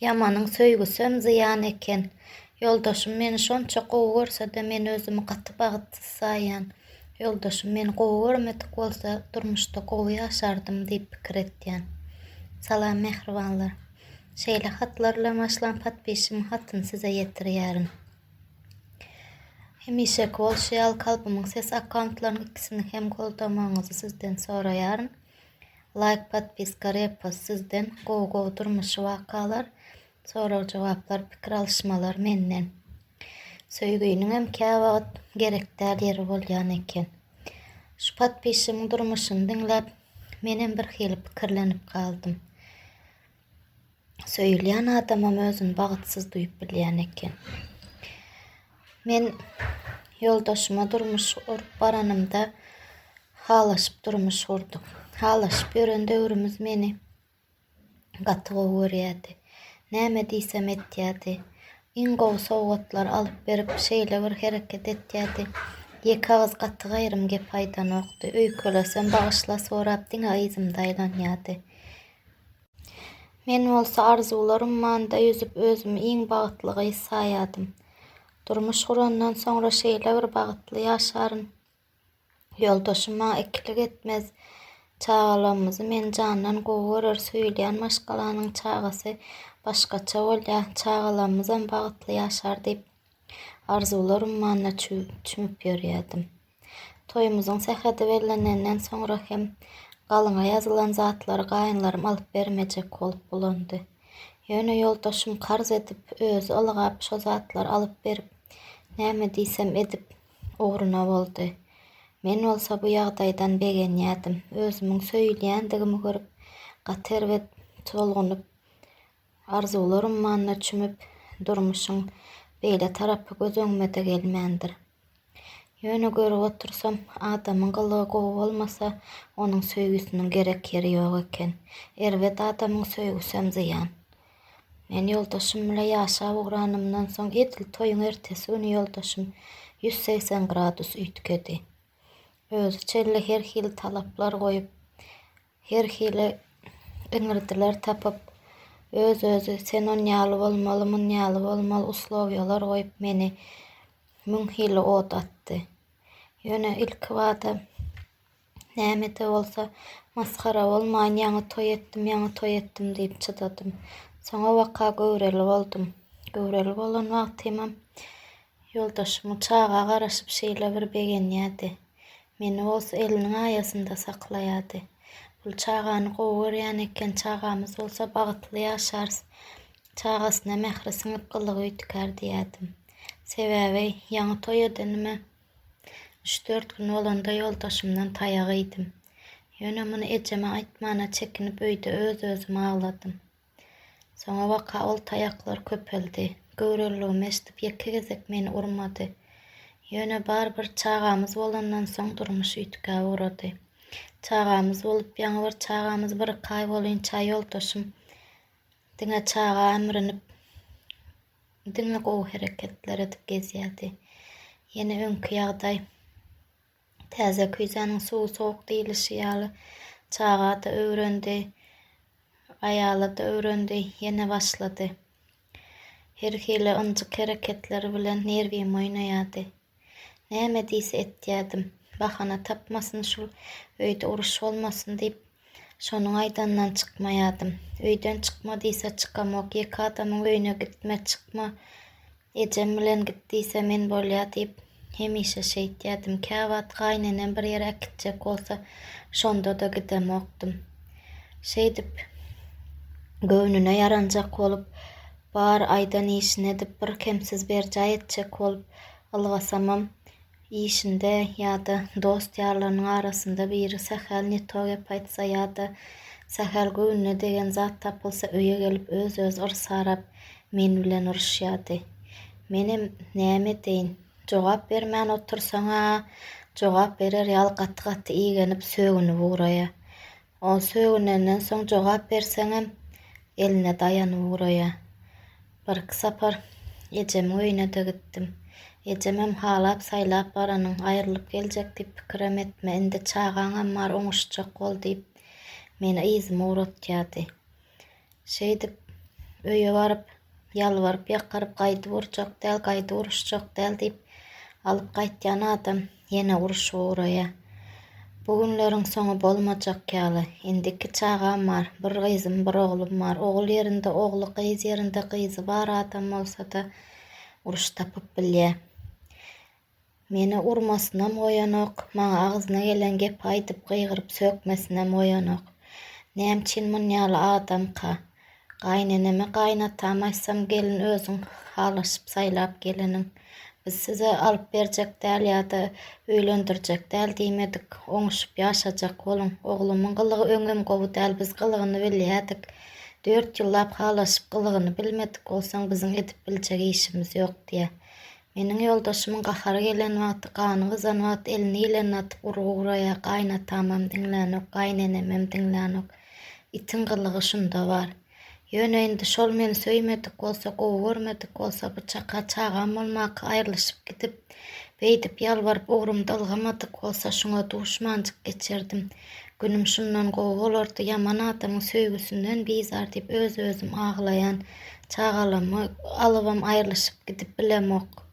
Ýamanyň söýgüsem ziýan eken. Ýoldaşym meni şonça gowy görse-de men özümi gaty bagtsyz saýan. Ýoldaşym meni gowy görmedik bolsa durmuşda gowy ýaşardym diýip pikir etýän. Salam mehribanlar. Şeýle hatlarla başlan patbeşim hatyny size ýetirýärin. Hemişeki bolşýal kalbymyň ses akkauntlarynyň ikisini hem goldamaňyzy sizden soraýaryn. Like, patpiska, repost sizden gowy durmuşy wakalar, soraw jogaplar, pikir alışmalar menden. Söýgüýniň hem käwagt gerekdäl ýeri bolýan eken. Şu patbeşimiň durmuşyny diňläp menem bir hili pikirlenip kaldym. Söýülýän adamam özüni bagtsyz duýup bilýän eken. Men ýoldaşyma durmuş urup baranymda halaşyp durmuş urduk. Halaşyp ýören döwrümüz meni gaty gowy görýärdi. Näme diýsem etýärdi. Iň gowy sowgatlar alyp berip şeýle bir hereket etýärdi. Ýeki agys gaty gaýrym gep aýdanokdy. Öýkelesem bagyşla sorap diňe aýzymda aýlanýardy. Men bolsa arzularym manda ýüzüp özümi iň bagtlygy saýadym. Durmuş gurandan soňra şeýle bir bagtly ýaşaryn. Ýoldaşym maňa ikilik etmez. Çagalarymyzy men jandan gowy görer, söýleýän maşgalanyň çagasy başgaça bolýar, çagalarymyzam bagtly ýaşar diýip arzularym manda çümüp ýörýärdim. Toýumyzyň sähäde bellenenden soňra hem galyňa ýazylan zatlary gaýynlarym alyp bermejek bolup bulandy. Ýöne ýoldaşym karz edip özü ylgap şo zatlary alyp berip näme diýsem edip ogruna boldy. Men bolsa bu ýagdaýdan begenýärdim. Özümiň söýleýändigimi görüp gater we çolgunup arzularym manda çümüp durmuşyň beýle tarapy göz öňüme de gelmändir. Ýöne görüp otursam adamyň gylygy gowy bolmasa onuň söýgüsiniň gerek ýeri ýok eken. Elbet adamyň söýgüsem ziýan. Men ýoldaşym bilen ýaşap ugranymdan soň edil toýuň ertesi güni ýoldaşym 180 gradus üýtkedi. Özü çelle her hili talaplar goýup, her hili iňirdiler tapyp, özü sen on ýaly bolmaly, mun ýaly bolmaly uslowiýalar goýup meni müň hili ot atdy. Ýöne ilki wada näme-de bolsa maskara bolmaýan ýaňy toý etdim diýip çydadym. Soňa waka göwreli boldum. Göwreli bolan wagtymam ýoldaşymy çaga garaşyp şeýle bir begenýärdi. Meni bolsa eliniň aýasynda saklaýardy. Bul çagany gowy görýän eken, çagamyz bolsa bagtly ýaşar. Çagasyna mehri siňip gylygy üýtgär diýärdim. Sebäbi ýaňy toý edenime 3-4 gün bolanda ýoldaşymdan taýak ýdym. Ýöne muny ejeme aýtmana çekinip öýde öz-özüme agladym. Soňa waka ol taýaklar köpeldi. Göwreligimi eşdip ýeki gezek meni urmady. Ýöne bir çagamyz bolandan soň durmuş üýtgä urady. Çagamyz bolup ýaňy bir çagamyz bir kaý bolýança ýoldaşym diňe çaga emrinip diňe gowy hereketler edip gezýärdi. Ýene öňkü ýagdaý täze küýzanyň suwy sowuk diýilişi ýaly çaga da öwrendi, aýala da öwrendi, ýene başlady. Her hili ynjyk hereketleri bilen nerwim oýnaýardy. Näme diýse etýärdim. Bahana tapmasyn şol öýde uruş bolmasyn diýip şonuň aýdandan çykmaýardım. Öýden çykma diýse çykamok, ýeki adamyň öýüne gitme çykma, ejem bilen git diýse men bolýar diýip hemişe şeýtýärdim. Käwagt gaýnenen bir ýere gitjek bolsa şonda da gidemokdym. Şeýdip göwnüne ýaranjak bolup bar aýdan işini edip bir kemsiz berjaý etjek bolup ylgasamam işinde ýa-da dost ýarlarynyň arasynda biri sähäl neto gep aýtsa ýa-da sähäl göwnüne degen zat tapylsa öýe gelip öz ırsarap men bilen uruşýardy. Menem näme deýin? Jogap bermän otursaň jogap berer ýaly gaty iýgenip sögünüp uraýa. O sögünenden soň jogap berseňem eline daýanyp uraýa. Bir sapar ejemiň öýüne de gitdim. Ejemem halap saýlap baranyň aýrylyp geljek diýip pikirem etme, indi çagaň ammar oňuşjak bol diýip meni yzymy uratýardy. Şeýdip öýe baryp, ýalbaryp, ýakaryp gaýdy urjak däl, gaýdy uruşjak däl diýip alyp gaýtýan adam ýene uruşup uraýa. Bu günleriň soňy bolmajak ýaly. Indiki çagam bar, bir gyzym, bir oglum bar. Ogul ýerinde ogly, gyz ýerinde gyzy bar adam bolsa-da uruş tapyp bilýär. Meni urmasynam goýanok, maňa agyzyna gelen gep aýdyp gyýgyryp sökmesinem goýanok. Nämçin munýaly adamka, gaýneneme gaýnatam aýsam gelin özüň halaşyp saýlap geliniň. Biz size alyp berjek däl ýa-da öýlendirjek däl diýmedik, oňuşup ýaşajak boluň. Oglumyň gylygy öňem gowy däl, biz gylygyny bilýärdik. 4 ýyllap halaşyp gylygyny bilmedik bolsaň biziň edip biljek işimiz ýok diýe. Meniň ýoldaşymyň gahary gelen wagty, gany gyzan wagty elini ýylen atyp uraýa gaýnatamam diňlänok, gaýnenemem diňlänok. Itiň gylygy şunda bar. Ýöneýinde şol meni söýmedik bolsa, gowy görmedik bolsa, bu çaka çagam bolmak, aýrylyşyp gidip, beýdip ýalbaryp ugrumdy algamadyk bolsa, şuňa duşmanjyk geçerdim. Günüm şundan gowy bolardy, ýaman adamyň söýgüsünden bizar diýip öz-özüm aglaýan çagalamy alybam aýrylyşyp gidip bilemok.